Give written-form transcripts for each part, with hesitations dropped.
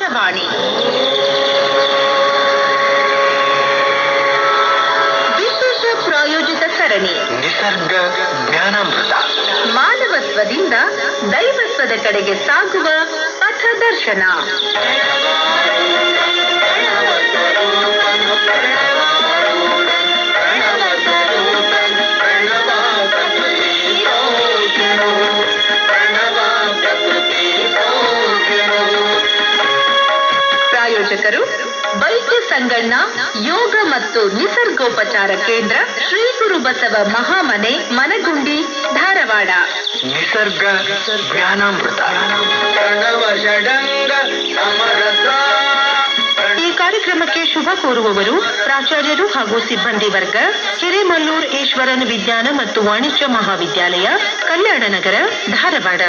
ಆಕಾಶವಾಣಿ ವಿಶೇಷ ಪ್ರಾಯೋಜಿತ ಸರಣಿ ನಿಸರ್ಗ ಜ್ಞಾನಾಮೃತ. ಮಾನವತ್ವದಿಂದ ದೈವತ್ವದ ಕಡೆಗೆ ಸಾಗುವ ಪಥದರ್ಶನ. ಪ್ರಾಯೋಜಕರು ವೈದ್ಯ ಸಂಗಣ್ಣ ಯೋಗ ಮತ್ತು ನಿಸರ್ಗೋಪಚಾರ ಕೇಂದ್ರ, ಶ್ರೀ ಗುರು ಬಸವ ಮಹಾಮನೆ, ಮನಗುಂಡಿ, ಧಾರವಾಡ. ನಿಸರ್ಗ ಜ್ಞಾನಾಮೃತ. ಈ ಕಾರ್ಯಕ್ರಮಕ್ಕೆ ಶುಭ ಕೋರುವವರು ಪ್ರಾಚಾರ್ಯರು ಹಾಗೂ ಸಿಬ್ಬಂದಿ ವರ್ಗ, ಹಿರೇಮಲ್ಲೂರ್ ಈಶ್ವರನ್ ವಿಜ್ಞಾನ ಮತ್ತು ವಾಣಿಜ್ಯ ಮಹಾವಿದ್ಯಾಲಯ, ಕಲ್ಯಾಣ ನಗರ, ಧಾರವಾಡ.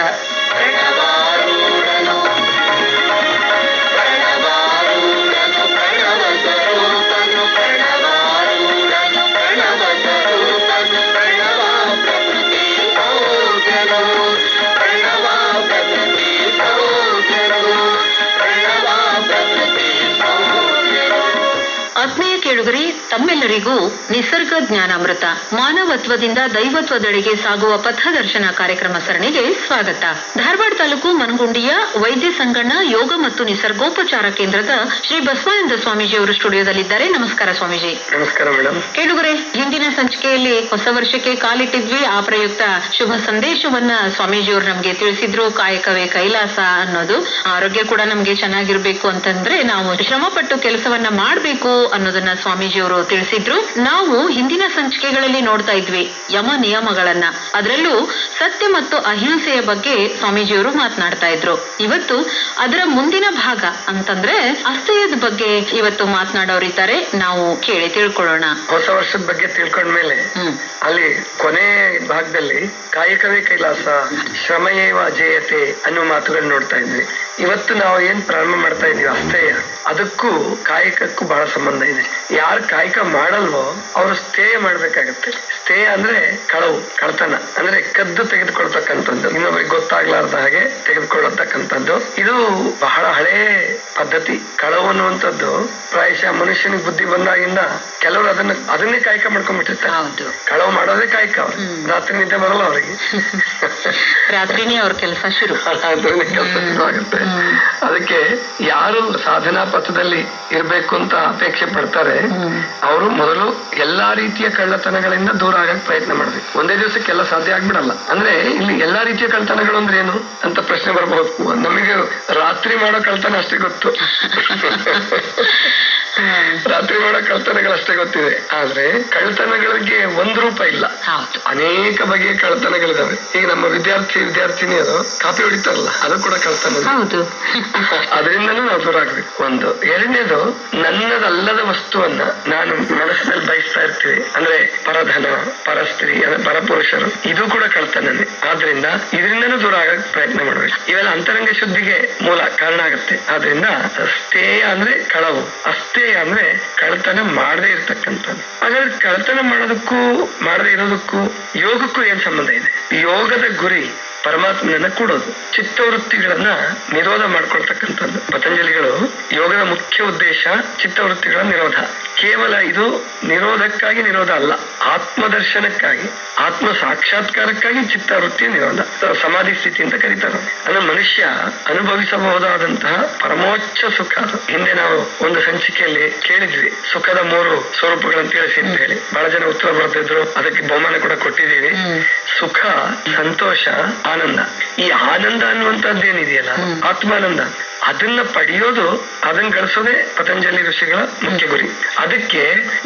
ಆತ್ಮೀಯ ಕೇಳುಗರೆ, ತಮ್ಮೆಲ್ಲರಿಗೂ ನಿಸರ್ಗ ಜ್ಞಾನಾಮೃತ, ಮಾನವತ್ವದಿಂದ ದೈವತ್ವದೆಡೆಗೆ ಸಾಗುವ ಪಥದರ್ಶನ ಕಾರ್ಯಕ್ರಮ ಸರಣಿಗೆ ಸ್ವಾಗತ. ಧಾರವಾಡ ತಾಲೂಕು ಮನಗುಂಡಿಯ ವೈದ್ಯ ಸಂಗಣ್ಣ ಯೋಗ ಮತ್ತು ನಿಸರ್ಗೋಪಚಾರ ಕೇಂದ್ರದ ಶ್ರೀ ಬಸವಾನಂದ ಸ್ವಾಮೀಜಿಯವರು ಸ್ಟುಡಿಯೋದಲ್ಲಿದ್ದಾರೆ. ನಮಸ್ಕಾರ ಸ್ವಾಮೀಜಿ. ನಮಸ್ಕಾರ ಮೇಡಮ್. ಕೇಳುಗರೆ, ಹಿಂದಿನ ಸಂಚಿಕೆಯಲ್ಲಿ ಹೊಸ ವರ್ಷಕ್ಕೆ ಕಾಲಿಟ್ಟಿದ್ವಿ. ಆ ಪ್ರಯುಕ್ತ ಶುಭ ಸಂದೇಶವನ್ನ ಸ್ವಾಮೀಜಿಯವರು ನಮ್ಗೆ ತಿಳಿಸಿದ್ರು. ಕಾಯಕವೇ ಕೈಲಾಸ ಅನ್ನೋದು. ಆರೋಗ್ಯ ಕೂಡ ನಮ್ಗೆ ಚೆನ್ನಾಗಿರ್ಬೇಕು ಅಂತಂದ್ರೆ ನಾವು ಶ್ರಮ ಪಟ್ಟು ಕೆಲಸವನ್ನ ಮಾಡ್ಬೇಕು ಅನ್ನೋದನ್ನ ಸ್ವಾಮೀಜಿಯವರು ತಿಳಿಸಿದ್ರು. ನಾವು ಹಿಂದಿನ ಸಂಚಿಕೆಗಳಲ್ಲಿ ನೋಡ್ತಾ ಇದ್ವಿ ಯಮ ನಿಯಮಗಳನ್ನ. ಅದರಲ್ಲೂ ಸತ್ಯ ಮತ್ತು ಅಹಿಂಸೆಯ ಬಗ್ಗೆ ಸ್ವಾಮೀಜಿಯವರು ಮಾತನಾಡ್ತಾ ಇದ್ರು. ಇವತ್ತು ಅದರ ಮುಂದಿನ ಭಾಗ ಅಂತಂದ್ರೆ ಅಸ್ಥೇಯದ ಬಗ್ಗೆ ಇವತ್ತು ಮಾತನಾಡೋರಿದ್ದಾರೆ. ನಾವು ಕೇಳಿ ತಿಳ್ಕೊಳ್ಳೋಣ. ಹೊಸ ವರ್ಷದ ಬಗ್ಗೆ ತಿಳ್ಕೊಂಡ್ಮೇಲೆ ಅಲ್ಲಿ ಕೊನೆ ಭಾಗದಲ್ಲಿ ಕಾಯಕವೇ ಕೈಲಾಸ, ಶ್ರಮಯೇವ ಜಯತೆ ಅನ್ನೋ ಮಾತುಗಳು ನೋಡ್ತಾ ಇದ್ವಿ. ಇವತ್ತು ನಾವು ಏನ್ ಪ್ರಾರಂಭ ಮಾಡ್ತಾ ಇದೀವಿ ಅಸ್ಥೇಯ, ಅದಕ್ಕೂ ಕಾಯಕಕ್ಕೂ ಬಹಳ ಸಂಬಂಧ ಇದೆ. ಯಾರು ಕಾಯಕ ಮಾಡಲ್ವೋ ಅವರು ಸ್ಥೇಯ ಮಾಡ್ಬೇಕಾಗತ್ತೆ. ಸ್ಥೇಯ ಅಂದ್ರೆ ಕಳತನ ಅಂದ್ರೆ ಕದ್ದು ತೆಗೆದುಕೊಳ್ತಕ್ಕಂಥದ್ದು, ಇನ್ನೊಬ್ಬರಿಗೆ ಗೊತ್ತಾಗ್ಲಾರ್ದ ಹಾಗೆ ತೆಗೆದುಕೊಳ್ಳತಕ್ಕಂಥದ್ದು. ಇದು ಬಹಳ ಹಳೇ ಪದ್ಧತಿ. ಕಳವು ಅನ್ನುವಂಥದ್ದು ಪ್ರಾಯಶಃ ಮನುಷ್ಯನಿಗೆ ಬುದ್ಧಿ ಬಂದಾಗಿಂದ ಕೆಲವರು ಅದನ್ನೇ ಕಾಯಕ ಮಾಡ್ಕೊಂಡ್ಬಿಟ್ಟಿರ್ತಾರೆ. ಕಳವು ಮಾಡೋದೇ ಕಾಯಕ. ಅವ್ರು ರಾತ್ರಿ ನಿದ್ದೆ ಬರಲ್ಲ ಅವರಿಗೆ, ರಾತ್ರಿನೇ ಅವ್ರ ಕೆಲಸ ಶುರು ಆಗುತ್ತೆ. ಅದಕ್ಕೆ ಯಾರು ಸಾಧನಾ ಪಥದಲ್ಲಿ ಇರ್ಬೇಕು ಅಂತ ಅಪೇಕ್ಷೆ ಪಡ್ತಾರೆ ಅವರು ಮೊದಲು ಎಲ್ಲಾ ರೀತಿಯ ಕಳ್ಳತನಗಳಿಂದ ದೂರ ಆಗಕ್ ಪ್ರಯತ್ನ ಮಾಡ್ಬೇಕು. ಒಂದೇ ದಿವಸಕ್ಕೆಲ್ಲ ಸಾಧ್ಯ ಆಗ್ಬಿಡಲ್ಲ. ಅಂದ್ರೆ ಇಲ್ಲಿ ಎಲ್ಲಾ ರೀತಿಯ ಕಳ್ಳತನಗಳು ಅಂದ್ರೆ ಏನು ಅಂತ ಪ್ರಶ್ನೆ ಬರಬಹುದು. ನಮಗೆ ರಾತ್ರಿ ಮಾಡೋ ಕಳ್ಳತನ ಅಷ್ಟೇ ಗೊತ್ತು, ರಾತ್ರಿ ಮಾಡೋ ಕಳ್ಳತನಗಳಷ್ಟೇ ಗೊತ್ತಿದೆ. ಆದ್ರೆ ಕಳ್ಳತನಗಳಿಗೆ ಒಂದು ರೂಪ ಇಲ್ಲ, ಅನೇಕ ಬಗೆಯ ಕಳ್ಳತನಗಳಿದಾವೆ. ಈಗ ನಮ್ಮ ವಿದ್ಯಾರ್ಥಿನಿಯರು ಕಾಪಿ ಹೊಡಿತಾರಲ್ಲ, ಅದು ಕೂಡ ಕಳ್ಳತನ. ಅದರಿಂದನೂ ನಾವು ದೂರ ಆಗ್ಬೇಕು. ಒಂದು. ಎರಡನೇದು, ನನ್ನದಲ್ಲದ ವಸ್ತುವನ್ನ ನಾನು ಮನಸ್ಸಿನಲ್ಲಿ ಬಯಸ್ತಾ ಇರ್ತೀವಿ. ಅಂದ್ರೆ ಪರಧನ, ಪರಸ್ತ್ರೀ, ಪರಪುರುಷರು, ಇದು ಕೂಡ ಕಳ್ಳತನನೇ. ಆದ್ರಿಂದ ಇದರಿಂದನೂ ದೂರ ಆಗಕ್ ಪ್ರಯತ್ನ ಮಾಡ್ಬೇಕು. ಇವೆಲ್ಲ ಅಂತರಂಗ ಶುದ್ಧಿಗೆ ಮೂಲ ಕಾರಣ ಆಗುತ್ತೆ. ಆದ್ರಿಂದ ಸ್ಥೇಯ ಅಂದ್ರೆ ಕಳವು, ಅಸ್ಥೇಯ ಅಂದ್ರೆ ಕಳ್ಳತನ ಮಾಡದೇ ಇರ್ತಕ್ಕಂಥದ್ದು. ಹಾಗಾದ್ರೆ ಕಳ್ಳತನ ಮಾಡೋದಕ್ಕೂ ಮಾಡದೇ ಇರೋದಕ್ಕೂ ಯೋಗಕ್ಕೂ ಏನ್ ಸಂಬಂಧ ಇದೆ? ಯೋಗದ ಗುರಿ ಪರಮಾತ್ಮನನ್ನ ಕೂಡೋದು, ಚಿತ್ತವೃತ್ತಿಗಳನ್ನ ನಿರೋಧ ಮಾಡ್ಕೊಳ್ತಕ್ಕಂಥದ್ದು. ಪತಂಜಲಿಗಳು ಯೋಗದ ಮುಖ್ಯ ಉದ್ದೇಶ ಚಿತ್ತವೃತ್ತಿಗಳ ನಿರೋಧ. ಕೇವಲ ಇದು ನಿರೋಧಕ್ಕಾಗಿ ನಿರೋಧ ಅಲ್ಲ, ಆತ್ಮದರ್ಶನಕ್ಕಾಗಿ, ಆತ್ಮ ಸಾಕ್ಷಾತ್ಕಾರಕ್ಕಾಗಿ ಚಿತ್ತವೃತ್ತಿಯ ನಿರೋಧ, ಸಮಾಧಿ ಸ್ಥಿತಿ ಅಂತ ಕರೀತಾರೆ. ಅಂದ್ರೆ ಮನುಷ್ಯ ಅನುಭವಿಸಬಹುದಾದಂತಹ ಪರಮೋಚ್ಚ ಸುಖ. ಹಿಂದೆ ನಾವು ಒಂದು ಸಂಚಿಕೆಯಲ್ಲಿ ಕೇಳಿದ್ವಿ ಸುಖದ 3 ಸ್ವರೂಪಗಳನ್ನು ತಿಳಿಸಿ ಅಂತ ಹೇಳಿ. ಬಹಳ ಜನ ಉತ್ತರ ಬರ್ತಿದ್ರು, ಅದಕ್ಕೆ ಬಹುಮಾನ ಕೂಡ ಕೊಟ್ಟಿದ್ದೀವಿ. ಸುಖ, ಸಂತೋಷ, ಆನಂದ. ಈ ಆನಂದ ಅನ್ನುವಂಥದ್ದೇನಿದೆಯಲ್ಲ, ಆತ್ಮಾನಂದ, ಅದನ್ನ ಪಡೆಯೋದು, ಅದನ್ನ ಗಳಿಸೋದೇ ಪತಂಜಲಿ ಋಷಿಗಳ ಮುಖ್ಯ ಗುರಿ. ಅದಕ್ಕೆ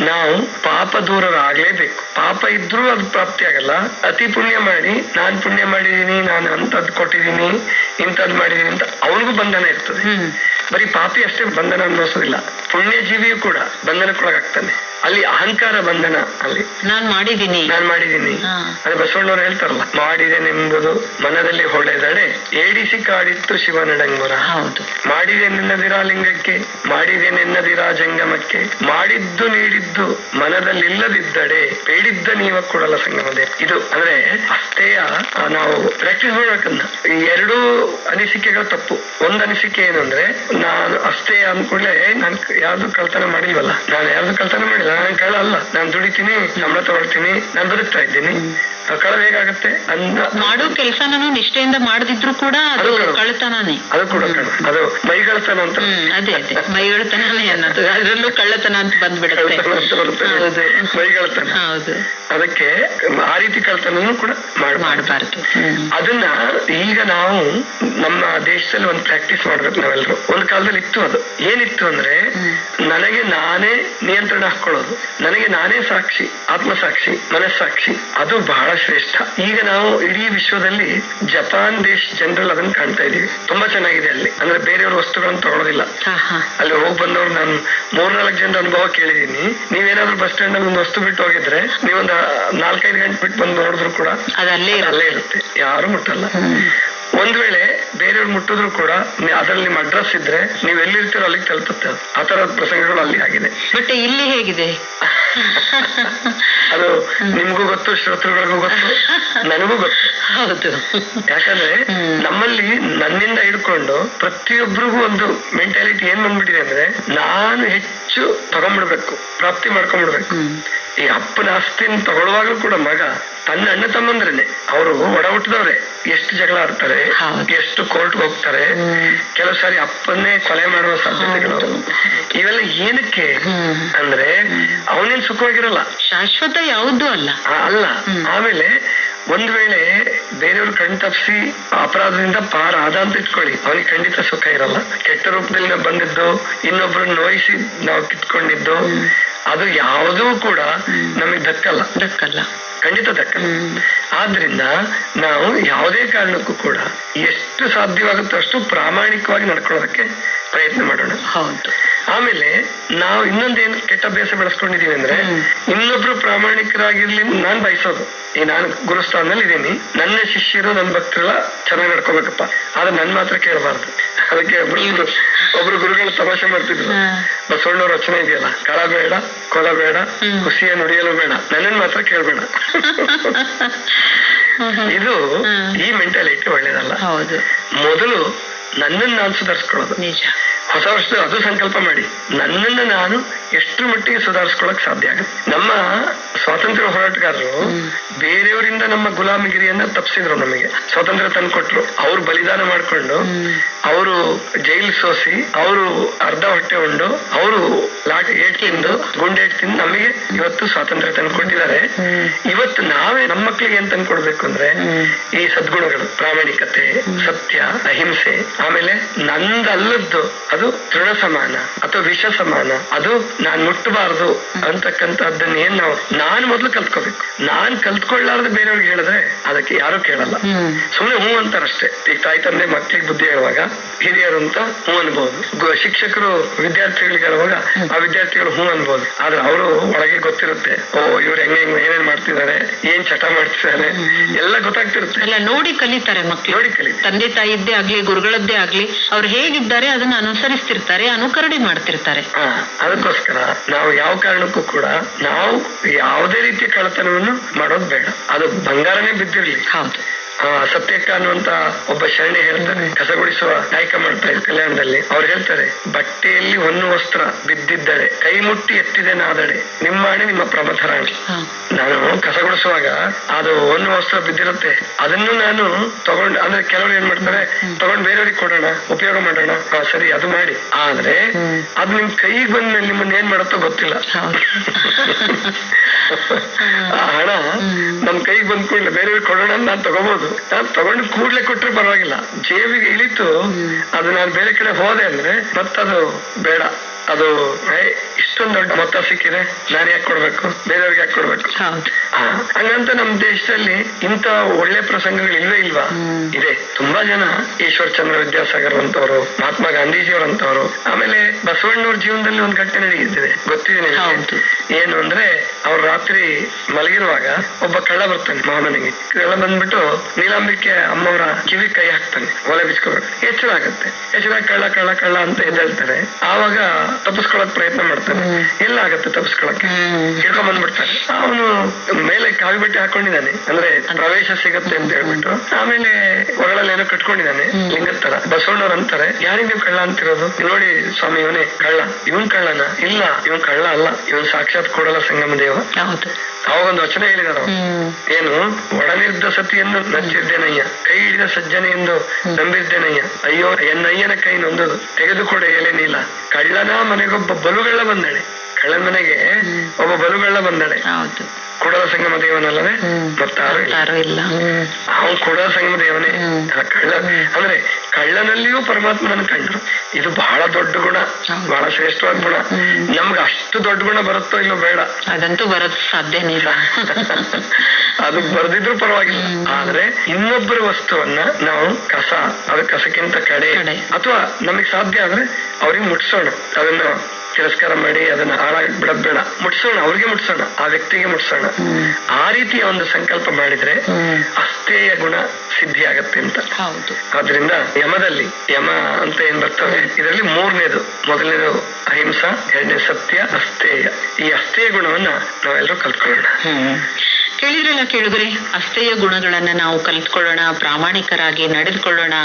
ನಾವು ಪಾಪ ದೂರರಾಗ್ಲೇಬೇಕು. ಪಾಪ ಇದ್ರೂ ಅದು ಪ್ರಾಪ್ತಿ ಆಗಲ್ಲ. ಅತಿ ಪುಣ್ಯ ಮಾಡಿ, ನಾನ್ ಪುಣ್ಯ ಮಾಡಿದೀನಿ, ನಾನು ಅಂತದ್ ಕೊಟ್ಟಿದ್ದೀನಿ, ಇಂಥದ್ ಮಾಡಿದೀನಿ ಅಂತ ಅವನಿಗೂ ಬಂಧನ ಇರ್ತದೆ. ಬರೀ ಪಾಪಿ ಅಷ್ಟೇ ಬಂಧನ ಅನ್ಭವಿಸೋದಿಲ್ಲ, ಪುಣ್ಯ ಜೀವಿಯೂ ಕೂಡ ಬಂಧನಕ್ಕೊಳಗಾಗ್ತಾನೆ. ಅಲ್ಲಿ ಅಹಂಕಾರ ಬಂಧನ. ಅಲ್ಲಿ ನಾನ್ ಮಾಡಿದ್ದೀನಿ ಅದೇ ಬಸವಣ್ಣವ್ರು ಹೇಳ್ತಾರಲ್ಲ, ಮಾಡಿದೆನೆಂಬುದು ಮನದಲ್ಲಿ ಹೊಳೆದಡೆ ಏಡಿಸಿ ಕಾಡಿತ್ತು ಶಿವನಡಂಗುರ. ಹೌದು. ಮಾಡಿದೆ ನಿನ್ನದಿರಾ ಲಿಂಗಕ್ಕೆ, ಮಾಡಿದೆ ನಿನ್ನದಿರಾ ಜಂಗಮಕ್ಕೆ, ಮಾಡಿದ್ದು ನೀಡಿದ್ದು ಮನದಲ್ಲಿಲ್ಲದಿದ್ದಡೆ ಬೇಡಿದ್ದ ನೀವ ಕೊಡಲ ಸಂಗಮದೇ. ಇದು ಅಂದ್ರೆ ಅಷ್ಟೇಯ ನಾವು ಪ್ರಾಕ್ಟೀಸ್ ಮಾಡ್ಬೇಕನ್ನ. ಈ ಎರಡೂ ಅನಿಸಿಕೆಗಳು ತಪ್ಪು. ಒಂದ್ ಅನಿಸಿಕೆ ಏನಂದ್ರೆ, ನಾನು ಅಷ್ಟೇ ಅಂದ್ಕೂಡ್ಲೆ ನಾನು ಯಾವ್ದು ಕಳ್ತನ ಮಾಡಿಲ್ವಲ್ಲ, ನಾನು ಯಾವ್ದು ಕಳ್ತನ ಮಾಡಿಲ್ಲ, ನಾನು ಕಳ್ಳ ಅಲ್ಲ, ನಾನು ದುಡಿತೀನಿ, ಸಂಬಳ ತಗೊಳ್ತೀನಿ, ನಾನು ಬದುಕ್ತಾ ಇದ್ದೀನಿ, ಕಳ್ಳ ಹೇಗಾಗತ್ತೆ? ಮಾಡೋ ಕೆಲಸನೂ ನಿಷ್ಠೆಯಿಂದ ಮಾಡದಿದ್ರು ಕೂಡ ಅದು ಕಳ್ಳತನಾನೇ. ಅದು ಕೂಡ ಅದು ಮೈಗಳತನ ಅಂತ. ಅದೇ ಮೈಗಳತನಾನೇ ಅನ್ನೋದು, ಅದ್ರಲ್ಲೂ ಕಳ್ಳತನ ಅಂತ ಬಂದ್ಬಿಡುತ್ತೆ. ಮೈಗಳತನ. ಹೌದು. ಅದಕ್ಕೆ ಆ ರೀತಿ ಕಳ್ತನೂ ಕೂಡ ಮಾಡಬಾರ್ದು. ಅದನ್ನ ಈಗ ನಾವು ನಮ್ಮ ದೇಶದಲ್ಲಿ ಒಂದು ಪ್ರಾಕ್ಟೀಸ್ ಮಾಡ್ಬೇಕು ನಾವೆಲ್ಲರೂ. ಒಂದ್ ಕಾಲದಲ್ಲಿ ಇತ್ತು ಅದು. ಏನಿತ್ತು ಅಂದ್ರೆ, ನನಗೆ ನಾನೇ ನಿಯಂತ್ರಣ ಹಾಕೊಳ್ಳೋದು, ನನಗೆ ನಾನೇ ಸಾಕ್ಷಿ, ಆತ್ಮಸಾಕ್ಷಿ, ಮನಸ್ಸಾಕ್ಷಿ. ಅದು ಬಹಳ ಶ್ರೇಷ್ಠ. ಈಗ ನಾವು ಇಡೀ ವಿಶ್ವದಲ್ಲಿ ಜಪಾನ್ ದೇಶ ಜನರಲ್ಲಿ ಅದನ್ನ ಕಾಣ್ತಾ ಇದೀವಿ. ತುಂಬಾ ಚೆನ್ನಾಗಿದೆ ಅಲ್ಲಿ. ಅಂದ್ರೆ ಬೇರೆಯವ್ರ ವಸ್ತುಗಳನ್ನು ತಗೊಳ್ಳೋದಿಲ್ಲ. ಅಲ್ಲಿ ಹೋಗಿ ಬಂದವ್ರು ನಾನು 3-4 ಜನರ ಅನುಭವ ಕೇಳಿದೀನಿ. ನೀವೇನಾದ್ರೂ ಬಸ್ ಸ್ಟ್ಯಾಂಡ್ ಅಲ್ಲಿ ಒಂದು ವಸ್ತು ಬಿಟ್ಟು ಹೋಗಿದ್ರೆ, ನೀವೊಂದು 4-5 ಗಂಟೆ ಬಿಟ್ಟು ಬಂದು ನೋಡಿದ್ರು ಕೂಡ ಅಲ್ಲೇ ಇರುತ್ತೆ, ಯಾರು ಮುಟ್ಟಲ್ಲ. ಒಂದ್ ವೇಳೆ ಬೇರೆಯವ್ರು ಮುಟ್ಟಿದ್ರು ಕೂಡ ಅದ್ರಲ್ಲಿ ನಿಮ್ಮ ಅಡ್ರೆಸ್ ಇದ್ರೆ ನೀವ್ ಎಲ್ಲಿರ್ತೀರೋ ಅಲ್ಲಿಗೆ ತಲುಪುತ್ತೆ. ಆ ತರದ ಪ್ರಸಂಗಗಳು ಅಲ್ಲಿ ಆಗಿದೆ. ಬಟ್ ಇಲ್ಲಿ ಹೇಗಿದೆ ಅದು ನಿಮ್ಗೂ ಗೊತ್ತು, ಶ್ರೋತೃಗಳಿಗೂ ಗೊತ್ತು, ನನಗೂ ಗೊತ್ತು. ಹೌದು. ಯಾಕಂದ್ರೆ ನಮ್ಮಲ್ಲಿ ನನ್ನಿಂದ ಹಿಡ್ಕೊಂಡು ಪ್ರತಿಯೊಬ್ಬರಿಗೂ ಒಂದು ಮೆಂಟಾಲಿಟಿ ಏನ್ ಬಂದ್ಬಿಟ್ಟಿದೆ ಅಂದ್ರೆ, ನಾನು ಹೆಚ್ಚು ತಗೊಂಡ್ಬಿಡ್ಬೇಕು, ಪ್ರಾಪ್ತಿ ಮಾಡ್ಕೊಂಡ್ಬಿಡ್ಬೇಕು. ಈ ಅಪ್ಪನ ಆಸ್ತಿನ ತಗೊಳ್ಳುವಾಗಲೂ ಕೂಡ ಮಗ ತನ್ನ ಅಣ್ಣ ತಮ್ಮಂದ್ರೇನೆ, ಅವರು ಒಡ ಹುಟ್ಟಿದವ್ರೆ, ಎಷ್ಟು ಜಗಳ ಆಡ್ತಾರೆ, ಎಷ್ಟು ಕೋರ್ಟ್ಗೆ ಹೋಗ್ತಾರೆ, ಕೆಲವು ಸಾರಿ ಅಪ್ಪನ್ನೇ ಕೊಲೆ ಮಾಡುವ ಸಾಧ್ಯತೆಗಳು. ಇವೆಲ್ಲ ಏನಕ್ಕೆ ಅಂದ್ರೆ, ಅವನೇನ್ ಸುಖವಾಗಿರಲ್ಲ, ಶಾಶ್ವತ ಯಾವುದೂ ಅಲ್ಲ. ಆಮೇಲೆ ಒಂದ್ ವೇಳೆ ಬೇರೆಯವ್ರು ಕಣ್ ತಪ್ಪಿಸಿ ಅಪರಾಧದಿಂದ ಪಾರ ಆದ ಅಂತ ಇಟ್ಕೊಳ್ಳಿ, ಅವನಿಗೆ ಖಂಡಿತ ಸುಖ ಇರಲ್ಲ. ಕೆಟ್ಟ ರೂಪದಲ್ಲಿ ನಾವು ಬಂದಿದ್ದು, ಇನ್ನೊಬ್ರನ್ನ ನೋಯಿಸಿ ನಾವು ಕಿತ್ಕೊಂಡಿದ್ದು, ಅದು ಯಾವುದೂ ಕೂಡ ನಮಗೆ ದಕ್ಕಲ್ಲ, ಖಂಡಿತ ದಕ್ಕಲ್ಲ. ಆದ್ರಿಂದ ನಾವು ಯಾವುದೇ ಕಾರಣಕ್ಕೂ ಕೂಡ ಎಷ್ಟು ಸಾಧ್ಯವಾಗುತ್ತೋ ಅಷ್ಟು ಪ್ರಾಮಾಣಿಕವಾಗಿ ನಡ್ಕೊಳ್ಳೋದಕ್ಕೆ ಪ್ರಯತ್ನ ಮಾಡೋಣ. ಹೌದು. ಆಮೇಲೆ ನಾವು ಇನ್ನೊಂದೇನು ಕೆಟ್ಟ ಅಭ್ಯಾಸ ಬೆಳೆಸ್ಕೊಂಡಿದೀವಿ ಅಂದ್ರೆ, ಇನ್ನೊಬ್ರು ಪ್ರಾಮಾಣಿಕರಾಗಿರ್ಲಿ ನಾನ್ ಬಯಸೋದು. ಈ ನಾನು ಗುರುಸ್ಥಾನದಲ್ಲಿ ಇದೀನಿ, ನನ್ನ ಶಿಷ್ಯರು ನನ್ನ ಭಕ್ತರೆಲ್ಲ ಚೆನ್ನಾಗಿ ನಡ್ಕೋಬೇಕಪ್ಪ, ಆದ್ರೆ ನನ್ ಮಾತ್ರ ಕೇಳಬಾರ್ದು. ಅದಕ್ಕೆ ಒಬ್ರು ಗುರುಗಳು ತಮಾಷೆ ಮಾಡ್ತಿದ್ರು, ಬಸವಣ್ಣವ್ರ ರಚನೆ ಇದೆಯಲ್ಲ, ಕಳ ಬೇಡ, ಕೊಲ ಬೇಡ, ಹುಸಿಯ ನುಡಿಯಲು ಬೇಡ, ನನ್ನನ್ ಮಾತ್ರ ಕೇಳ್ಬೇಡ. ಇದು ಈ ಮೆಂಟಾಲಿಟಿ ಒಳ್ಳೇದಲ್ಲ. ಮೊದಲು ನನ್ನನ್ನು ನಾನು ಸುಧಾರಿಸ್ಕೊಳ್ಳೋದು. ನಿಜ. ಹೊಸ ವರ್ಷದ ಅದು ಸಂಕಲ್ಪ ಮಾಡಿ, ನನ್ನನ್ನು ನಾನು ಎಷ್ಟು ಮಟ್ಟಿಗೆ ಸುಧಾರಿಸ್ಕೊಳಕ್ ಸಾಧ್ಯ ಆಗುತ್ತೆ. ನಮ್ಮ ಸ್ವಾತಂತ್ರ್ಯ ಹೋರಾಟಗಾರರು ಬೇರೆಯವರಿಂದ ನಮ್ಮ ಗುಲಾಮಗಿರಿಯನ್ನ ತಪ್ಪಿಸಿದ್ರು, ನಮಗೆ ಸ್ವಾತಂತ್ರ್ಯ ತಂದ್ಕೊಟ್ರು. ಅವ್ರು ಬಲಿದಾನ ಮಾಡ್ಕೊಂಡು, ಅವರು ಜೈಲ್ ಸೋಸಿ, ಅವರು ಅರ್ಧ ಹೊಟ್ಟೆ ಉಂಡು, ಅವರು ಲಾಠಿ ಏಟ್ ತಿಂದು, ಗುಂಡೇಟ್ ತಿಂದು ನಮಗೆ ಇವತ್ತು ಸ್ವಾತಂತ್ರ್ಯ ತಂದ್ಕೊಟ್ಟಿದ್ದಾರೆ. ಇವತ್ತು ನಾವೇ ನಮ್ಮ ಮಕ್ಕಳಿಗೆ ಏನ್ ತಂದ್ಕೊಡ್ಬೇಕು ಅಂದ್ರೆ, ಈ ಸದ್ಗುಣಗಳು, ಪ್ರಾಮಾಣಿಕತೆ, ಸತ್ಯ, ಅಹಿಂಸೆ, ಆಮೇಲೆ ನಂದಲ್ಲದ್ದು ಅದು ತೃಣ ಸಮಾನ ಅಥವಾ ವಿಷ ಸಮಾನ, ಅದು ನಾನ್ ಮುಟ್ಟಬಾರದು ಅಂತಕ್ಕಂಥದ್ದನ್ನ ಏನ್ ನಾನು ಮೊದ್ಲು ಕಲ್ತ್ಕೋಬೇಕು. ನಾನ್ ಕಲ್ತ್ಕೊಳ್ಳಾರ್ದು ಬೇರೆಯವ್ರಿಗೆ ಹೇಳಿದ್ರೆ ಅದಕ್ಕೆ ಯಾರು ಕೇಳಲ್ಲ, ಸುಮ್ನೆ ಹೂ ಅಂತಾರಷ್ಟೇ. ಈಗ ತಾಯಿ ತಂದೆ ಮಕ್ಳಿಗೆ ಬುದ್ಧಿ ಹೇಳುವಾಗ ಹಿರಿಯರು ಅಂತ ಹೂ ಅನ್ಬಹುದು, ಶಿಕ್ಷಕರು ವಿದ್ಯಾರ್ಥಿಗಳಿಗೆ ಹೇಳುವಾಗ ಆ ವಿದ್ಯಾರ್ಥಿಗಳು ಹೂ ಅನ್ಬಹುದು. ಆದ್ರೆ ಅವರು ಒಳಗೆ ಗೊತ್ತಿರುತ್ತೆ, ಓ ಇವ್ರು ಹೆಂಗೆ ಏನೇನ್ ಮಾಡ್ತಿದ್ದಾರೆ, ಏನ್ ಚಟ ಮಾಡ್ತಿದ್ದಾರೆ, ಎಲ್ಲ ಗೊತ್ತಾಗ್ತಿರುತ್ತೆ. ಎಲ್ಲ ನೋಡಿ ಕಲಿತಾರೆ ಮಕ್ಳು, ನೋಡಿ ಕಲಿತಾರೆ. ತಂದೆ ತಾಯಿದ್ದೇ ಆಗ್ಲಿ, ಗುರುಗಳದ್ದೇ ಆಗ್ಲಿ, ಅವ್ರು ಹೇಗಿದ್ದಾರೆ ಅದನ್ನ ಅನುಸರಿಸ್ತಿರ್ತಾರೆ, ಅನುಕರಣೆ ಮಾಡ್ತಿರ್ತಾರೆ. ಅದಕ್ಕೋಸ್ಕರ ನಾವು ಯಾವ ಕಾರಣಕ್ಕೂ ಕೂಡ ನಾವು ಯಾವುದೇ ರೀತಿಯ ಕಳ್ಳತನವನ್ನು ಮಾಡೋದು ಬೇಡ. ಅದು ಬಂಗಾರನೇ ಬಿದ್ದಿರ್ಲಿ. ಹೌದು. ಸತ್ಯಕ್ಕ ಅನ್ನುವಂತ ಒಬ್ಬ ಶರಣೆ ಹೇಳ್ತಾರೆ, ಕಸಗುಡಿಸುವ ನಾಯಕ ಮಾಡ್ತಾ ಇದ್ದ ಕಲ್ಯಾಣದಲ್ಲಿ. ಅವ್ರು ಹೇಳ್ತಾರೆ, ಬಟ್ಟೆಯಲ್ಲಿ ಒಂದು ವಸ್ತ್ರ ಬಿದ್ದಿದ್ದಳೆ, ಕೈ ಮುಟ್ಟಿ ಎತ್ತಿದೆ ನಾದಡೆ, ನಿಮ್ಮಾಣೆ ನಿಮ್ಮ ಪ್ರಮಥರಾಣಿ. ನಾನು ಕಸಗುಡಿಸುವಾಗ ಅದು ಒಂದು ವಸ್ತ್ರ ಬಿದ್ದಿರುತ್ತೆ, ಅದನ್ನು ನಾನು ತಗೊಂಡು, ಅಂದ್ರೆ ಕೆಲವರು ಏನ್ ಮಾಡ್ತಾರೆ, ತಗೊಂಡು ಬೇರೆಯವ್ರಿಗೆ ಕೊಡೋಣ, ಉಪಯೋಗ ಮಾಡೋಣ, ಸರಿ ಅದು ಮಾಡಿ. ಆದ್ರೆ ಅದು ನಿಮ್ ಕೈಗೆ ಬಂದ್ಮೇಲೆ ನಿಮ್ಮನ್ನ ಏನ್ ಮಾಡುತ್ತೋ ಗೊತ್ತಿಲ್ಲ. ಆ ಹಣ ನಮ್ ಕೈಗೆ ಬಂದ್ ಕೂಡ್ಲೆ ಬೇರೆಯವ್ರಿಗೆ ಕೊಡೋಣ ಅಂತ ನಾನ್ ತಗೋಬಹುದು. ನಾನ್ ತಗೊಂಡು ಕೂಡ್ಲೆ ಕೊಟ್ರೆ ಪರವಾಗಿಲ್ಲ, ಜೇಬಿಗೆ ಇಳಿತು ಅದು ನಾನು ಬೇರೆ ಕಡೆ ಹೋದೆ ಅಂದ್ರೆ ಮತ್ತದು ಬೇಡ, ಅದು ಇಷ್ಟೊಂದು ದೊಡ್ಡ ಮೊತ್ತ ಸಿಕ್ಕಿದೆ, ನಾನು ಯಾಕೆ ಕೊಡ್ಬೇಕು, ಬೇರೆಯವ್ರಿಗೆ ಯಾಕೆ ಕೊಡ್ಬೇಕು? ಹಂಗಂತ ನಮ್ ದೇಶದಲ್ಲಿ ಇಂತ ಒಳ್ಳೆ ಪ್ರಸಂಗಗಳು ಇಲ್ವೇ ಇಲ್ವಾ? ಇದೆ. ತುಂಬಾ ಜನ ಈಶ್ವರ್ ಚಂದ್ರ ವಿದ್ಯಾಸಾಗರ್ ಅಂತವ್ರು, ಮಹಾತ್ಮ ಗಾಂಧೀಜಿಯವರಂತವ್ರು, ಆಮೇಲೆ ಬಸವಣ್ಣವ್ರ ಜೀವನದಲ್ಲಿ ಒಂದು ಘಟನೆ ನಡೆಯುತ್ತಿದೆ, ಗೊತ್ತಿದೆ ನಿಮಗೆ. ಏನು ಅಂದ್ರೆ ಅವ್ರು ರಾತ್ರಿ ಮಲಗಿರುವಾಗ ಒಬ್ಬ ಕಳ್ಳ ಬರ್ತಾನೆ ಮಹಾಮನೆಗೆ. ಕಳ್ಳ ಬಂದ್ಬಿಟ್ಟು ನೀಲಾಂಬಿಕೆ ಅಮ್ಮವರ ಕಿವಿ ಕೈ ಹಾಕ್ತಾನೆ, ಒಲೆ ಬಿಚ್ಕೋಬೇಕು. ಎಚ್ಚರ ಆಗತ್ತೆ. ಎಚ್ಚರ ಕಳ್ಳ ಕಳ್ಳ ಕಳ್ಳ ಅಂತ ಎದ್ದೇಳ್ತಾರೆ. ಆವಾಗ ತಪ್ಪಿಸ್ಕೊಳಕ್ ಪ್ರಯತ್ನ ಮಾಡ್ತಾನೆ. ಎಲ್ಲ ಆಗತ್ತೆ ತಪ್ಪಿಸ್ಕೊಳಕ್ಕೆ, ಹಿಡ್ಕೊಂಡ್ ಬಂದ್ಬಿಡ್ತಾನೆ. ಅವನು ಮೇಲೆ ಕಾವಿ ಬಟ್ಟೆ ಹಾಕೊಂಡಿದ್ದಾನೆ, ಅಂದ್ರೆ ಪ್ರವೇಶ ಸಿಗತ್ತೆ ಅಂತ ಹೇಳ್ಬಿಟ್ಟು. ಆಮೇಲೆ ಒಳಗಳಲ್ಲಿ ಏನೋ ಕಟ್ಕೊಂಡಿದ್ದಾನೆ ಲಿಂಗದ ತರ. ಬಸವಣ್ಣವ್ರು ಅಂತಾರೆ, ಯಾರಿಗೆ ನೀವು ಕಳ್ಳ ಅಂತಿರೋದು? ನೋಡಿ ಸ್ವಾಮಿ, ಇವನೇ ಕಳ್ಳ. ಇವನ್ ಕಳ್ಳನ? ಇಲ್ಲ, ಇವನ್ ಕಳ್ಳ ಅಲ್ಲ, ಇವನ್ ಸಾಕ್ಷಾತ್ ಕೂಡಲ ಸಂಗಮ ದೇವ. ಅವಾಗೊಂದು ವಚನ ಹೇಳಿದಾರ, ಏನು? ಒಡನಿದ್ದ ಸತಿಯನ್ನು ನಚ್ಚಿದ್ದೇನಯ್ಯ, ಕೈ ಹಿಡಿದ ಸಜ್ಜನೆಯೆಂದು ನಂಬಿದ್ದೇನಯ್ಯ, ಅಯ್ಯೋ ಎನ್ನಯ್ಯನ ಕೈ ನೊಂದದು, ತೆಗೆದುಕೊಡ ಎಲೆ ನೀಲ. ಕಳ್ಳನ ಮನೆಗೊಬ್ಬ ಬಲುಗಳ್ಳ ಬಂದಳೆ. ಕಳ್ಳನ ಮನೆಗೆ ಒಬ್ಬ ಬಲುಗಳ್ಳ ಬಂದಳೆ. ಕೂಡಲ ಸಂಗಮ ದೇವನಲ್ಲದೆ ಮತ್ತಾರು ಇಲ್ಲ. ಅವನು ಕೂಡಲ ಸಂಗಮ ದೇವನೇ. ಕಳ್ಳ ಅಂದ್ರೆ ಕಳ್ಳನಲ್ಲಿಯೂ ಪರಮಾತ್ಮನ ಕಂಡ್ರು. ಇದು ಬಹಳ ದೊಡ್ಡ ಗುಣ, ಬಹಳ ಶ್ರೇಷ್ಠವಾದ ಗುಣ. ನಮ್ಗೆ ಅಷ್ಟು ದೊಡ್ಡ ಗುಣ ಬರುತ್ತೋ ಇಲ್ಲೋ ಬೇಡ, ಅದಂತೂ ಬರೋದ್ ಸಾಧ್ಯನೇ ಇಲ್ಲ. ಅದು ಬರ್ದಿದ್ರು ಪರವಾಗಿಲ್ಲ. ಆದ್ರೆ ಇನ್ನೊಬ್ಬರ ವಸ್ತುವನ್ನ ನಾವು ಅದು ಕಸಕ್ಕಿಂತ ಕಡೆ, ಅಥವಾ ನಮಗ್ ಸಾಧ್ಯ ಆದ್ರೆ ಅವ್ರಿಗೆ ಮುಟ್ಸೋಣ, ಅದನ್ನ ತಿರಸ್ಕಾರ ಮಾಡಿ ಅದನ್ನ ಹಾಳಾಗಿ ಬಿಡೋದ್ ಬೇಡ, ಮುಟ್ಸೋಣ, ಅವ್ರಿಗೆ ಮುಟ್ಸೋಣ, ಆ ವ್ಯಕ್ತಿಗೆ ಮುಟ್ಸೋಣ. ಆ ರೀತಿಯ ಒಂದು ಸಂಕಲ್ಪ ಮಾಡಿದ್ರೆ ಅಸ್ಥೇಯ ಗುಣ ಸಿದ್ಧಿ ಆಗತ್ತೆ ಅಂತ. ಆದ್ರಿಂದ ಯಮದಲ್ಲಿ, ಯಮ ಅಂತ ಏನ್ ಬರ್ತವೆ, ಇದರಲ್ಲಿ ಮೂರನೇದು, ಮೊದಲನೇದು ಅಹಿಂಸಾ, ಎರಡನೇ ಸತ್ಯ, ಅಸ್ಥೇಯ. ಈ ಅಸ್ಥೇಯ ಗುಣವನ್ನ ನಾವೆಲ್ಲರೂ ಕಲ್ತ್ಕೊಳ್ಳೋಣ. ಕೇಳಿದ್ರಲ್ಲ ಕೇಳಿದ್ರೆ, ಅಸ್ಥೇಯ ಗುಣಗಳನ್ನ ನಾವು ಕಲಿತ್ಕೊಳ್ಳೋಣ, ಪ್ರಾಮಾಣಿಕರಾಗಿ ನಡೆದುಕೊಳ್ಳೋಣ,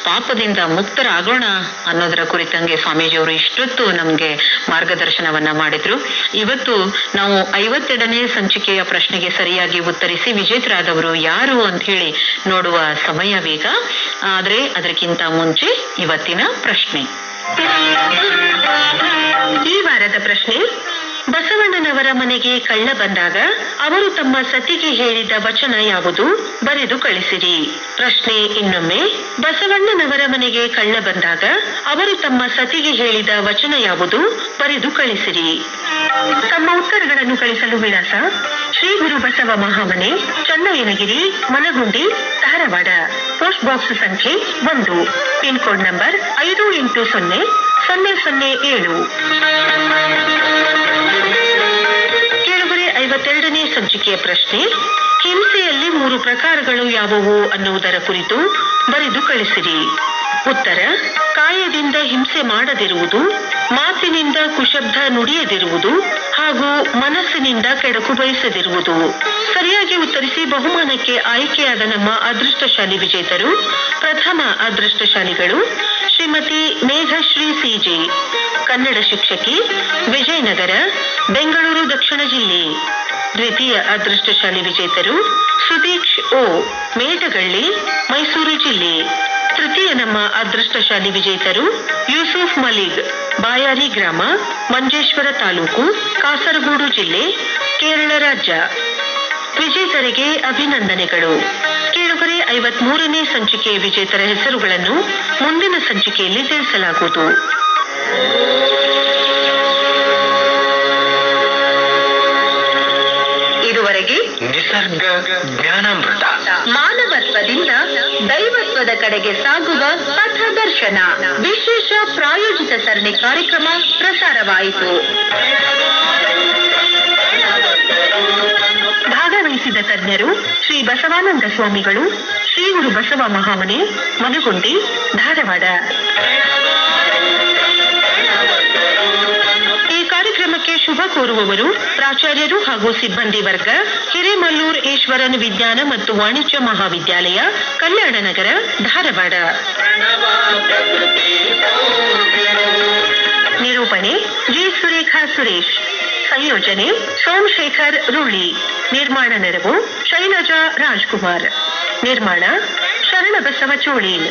ಪಾಪದಿಂದ ಮುಕ್ತರಾಗೋಣ ಅನ್ನೋದರ ಕುರಿತಂಗೆ ಸ್ವಾಮೀಜಿಯವರು ಇಷ್ಟೊತ್ತು ನಮ್ಗೆ ಮಾರ್ಗದರ್ಶನವನ್ನ ಮಾಡಿದ್ರು. ಇವತ್ತು ನಾವು 52ನೇ ಸಂಚಿಕೆಯ ಪ್ರಶ್ನೆಗೆ ಸರಿಯಾಗಿ ಉತ್ತರಿಸಿ ವಿಜೇತರಾದವರು ಯಾರು ಅಂತ ಹೇಳಿ ನೋಡುವ ಸಮಯವೀಗ. ಆದ್ರೆ ಅದಕ್ಕಿಂತ ಮುಂಚೆ ಇವತ್ತಿನ ಪ್ರಶ್ನೆ. ಈ ವಾರದ ಪ್ರಶ್ನೆ: ಬಸವಣ್ಣನವರ ಮನೆಗೆ ಕಳ್ಳ ಬಂದಾಗ ಅವರು ತಮ್ಮ ಸತಿಗೆ ಹೇಳಿದ ವಚನ ಯಾವುದು? ಬರೆದು ಕಳಿಸಿರಿ. ಪ್ರಶ್ನೆ ಇನ್ನೊಮ್ಮೆ: ಬಸವಣ್ಣನವರ ಮನೆಗೆ ಕಳ್ಳ ಬಂದಾಗ ಅವರು ತಮ್ಮ ಸತಿಗೆ ಹೇಳಿದ ವಚನ ಯಾವುದು? ಬರೆದು ಕಳಿಸಿರಿ. ತಮ್ಮ ಉತ್ತರಗಳನ್ನು ಕಳಿಸಲು ವಿಳಾಸ: ಶ್ರೀ ಗುರು ಬಸವ ಮಹಾಮನೆ, ಚನ್ನಯ್ಯನಗಿರಿ, ಮನಗುಂಡಿ, ಧಾರವಾಡ. ಪೋಸ್ಟ್ ಬಾಕ್ಸ್ ಸಂಖ್ಯೆ 1, ಪಿನ್ ಕೋಡ್ ನಂಬರ್ 580007. 52ನೇ ಸಂಚಿಕೆಯ ಪ್ರಶ್ನೆ: ಹಿಂಸೆಯಲ್ಲಿ 3 ಪ್ರಕಾರಗಳು ಯಾವುವು ಅನ್ನುವುದರ ಕುರಿತು ಬರೆದು ಕಳಿಸಿರಿ. ಉತ್ತರ: ಕಾಯದಿಂದ ಹಿಂಸೆ ಮಾಡದಿರುವುದು, ಮಾತಿನಿಂದ ಕುಶಬ್ದ ನುಡಿಯದಿರುವುದು ಹಾಗೂ ಮನಸ್ಸಿನಿಂದ ಕೆಡಕು ಬಯಸದಿರುವುದು. ಸರಿಯಾಗಿ ಉತ್ತರಿಸಿ ಬಹುಮಾನಕ್ಕೆ ಆಯ್ಕೆಯಾದ ನಮ್ಮ ಅದೃಷ್ಟಶಾಲಿ ವಿಜೇತರು: ಪ್ರಥಮ ಅದೃಷ್ಟಶಾಲಿಗಳು ಶ್ರೀಮತಿ ಮೇಘಶ್ರೀ ಸಿಜೆ, ಕನ್ನಡ ಶಿಕ್ಷಕಿ, ವಿಜಯನಗರ, ಬೆಂಗಳೂರು ದಕ್ಷಿಣ ಜಿಲ್ಲೆ. ದ್ವಿತೀಯ ಅದೃಷ್ಟಶಾಲಿ ವಿಜೇತರು ಸುದೀಕ್ಷ್ ಓ, ಮೇಟಗಳ್ಳಿ, ಮೈಸೂರು ಜಿಲ್ಲೆ. ತೃತೀಯ ನಮ್ಮ ಅದೃಷ್ಟಶಾಲಿ ವಿಜೇತರು ಯೂಸುಫ್ ಮಲಿಗ್, ಬಾಯಾರಿ ಗ್ರಾಮ, ಮಂಜೇಶ್ವರ ತಾಲೂಕು, ಕಾಸರಗೋಡು ಜಿಲ್ಲೆ, ಕೇರಳ ರಾಜ್ಯ. ವಿಜೇತರಿಗೆ ಅಭಿನಂದನೆಗಳು. ಕೇಳುಗರೆ, 53ನೇ ಸಂಚಿಕೆಯ ವಿಜೇತರ ಹೆಸರುಗಳನ್ನು ಮುಂದಿನ ಸಂಚಿಕೆಯಲ್ಲಿ ತಿಳಿಸಲಾಗುವುದು. ಇದುವರೆಗೆ ನಿಸರ್ಗ ಜ್ಞಾನಾಮೃತ, ಮಾನವತ್ವದಿಂದ ದೈವತ್ವದ ಕಡೆಗೆ ಸಾಗುವ ಪಥದರ್ಶನ ವಿಶೇಷ ಪ್ರಾಯೋಜಿತ ಸರಣಿ ಕಾರ್ಯಕ್ರಮ ಪ್ರಸಾರವಾಯಿತು. ಭಾಗವಹಿಸಿದ ತಜ್ಞರು ಶ್ರೀ ಬಸವಾನಂದ ಸ್ವಾಮಿಗಳು, ಶ್ರೀ ಗುರು ಬಸವ ಮಹಾಮನೆ, ಮನಗುಂಡಿ, ಧಾರವಾಡ. ಈ ಕಾರ್ಯಕ್ರಮಕ್ಕೆ ಶುಭ ಕೋರುವವರು ಪ್ರಾಚಾರ್ಯರು ಹಾಗೂ ಸಿಬ್ಬಂದಿ ವರ್ಗ, ಹಿರೇಮಲ್ಲೂರ್ ಈಶ್ವರನ್ ವಿಜ್ಞಾನ ಮತ್ತು ವಾಣಿಜ್ಯ ಮಹಾವಿದ್ಯಾಲಯ, ಕಲ್ಯಾಣ ನಗರ, ಧಾರವಾಡ. ನಿರೂಪಣೆ ಜಿ ಸುರೇಖಾ ಸುರೇಶ್. ಸಂಯೋಜನೆ ಸೋಮಶೇಖರ್ ರೂಳಿ. ನಿರ್ಮಾಣ ನೆರವು ಶೈಲಜಾ ರಾಜ್ಕುಮಾರ್. ನಿರ್ಮಾಣ ಶರಣಬಸವ ಚೋಳೀನ್.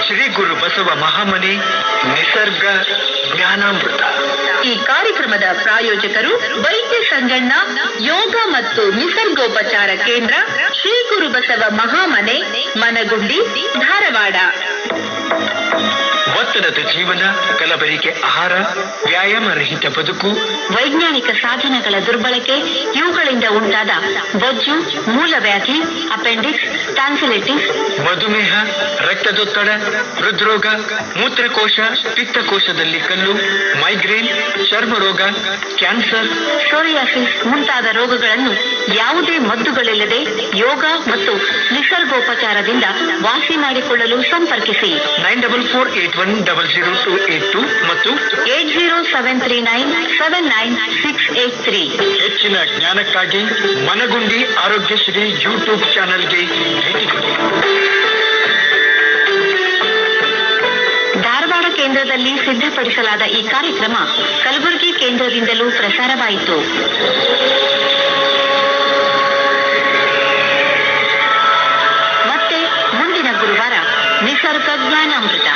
ಶ್ರೀ ಗುರು ಬಸವ ಬಸವ ಮಹಾಮನೆ ನಿಸರ್ಗ ಜ್ಞಾನಾಮೃತ. ಈ ಕಾರ್ಯಕ್ರಮದ ಪ್ರಾಯೋಜಕರು ವೈದ್ಯ ಸಂಗಣ್ಣ ಯೋಗ ಮತ್ತು ನಿಸರ್ಗೋಪಚಾರ ಕೇಂದ್ರ, ಶ್ರೀ ಗುರು ಬಸವ ಮಹಾಮನೆ, ಮನಗುಂಡಿ, ಧಾರವಾಡ. ಒತ್ತಡದ ಜೀವನ, ಕಲಬೆರಕೆ ಆಹಾರ, ವ್ಯಾಯಾಮ ರಹಿತ ಬದುಕು, ವೈಜ್ಞಾನಿಕ ಸಾಧನಗಳ ದುರ್ಬಳಕೆ, ಇವುಗಳಿಂದ ಉಂಟಾದ ಬೊಜ್ಜು, ಮೂಲವ್ಯಾಧಿ, ಅಪೆಂಡಿಕ್ಸ್, ಟಾನ್ಸಿಲಿಟಿಸ್, ಮಧುಮೇಹ, ರಕ್ತದೊತ್ತಡ, ಹೃದ್ರೋಗ, ಮೂತ್ರಕೋಶ, ಪಿತ್ತಕೋಶದಲ್ಲಿ ಕಲ್ಲು, ಮೈಗ್ರೇನ್, ಚರ್ಮ ರೋಗ, ಕ್ಯಾನ್ಸರ್, ಸೋರಿಯಾಸಿಸ್ ಮುಂತಾದ ರೋಗಗಳನ್ನು ಯಾವುದೇ ಮದ್ದುಗಳಿಲ್ಲದೆ ಯೋಗ ಮತ್ತು ನಿಸರ್ಗೋಪಚಾರದಿಂದ ವಾಸಿ ಮಾಡಿಕೊಳ್ಳಲು ಸಂಪರ್ಕಿಸಿ 9448100282 ಮತ್ತು 8073979683. ಹೆಚ್ಚಿನ ಜ್ಞಾನಕ್ಕಾಗಿ ಮನಗುಂಡಿ ಆರೋಗ್ಯಶ್ರೀ ಯೂಟ್ಯೂಬ್ ಚಾನೆಲ್ಗೆ ಭೇಟಿ ಕೊಡಿ. ಧಾರವಾಡ ಕೇಂದ್ರದಲ್ಲಿ ಸಿದ್ಧಪಡಿಸಲಾದ ಈ ಕಾರ್ಯಕ್ರಮ ಕಲಬುರಗಿ ಕೇಂದ್ರದಿಂದಲೂ ಪ್ರಸಾರವಾಯಿತು. ಮತ್ತೆ ಮುಂದಿನ ಗುರುವಾರ ನಿಸರ್ಗ ಜ್ಞಾನಾಮೃತ.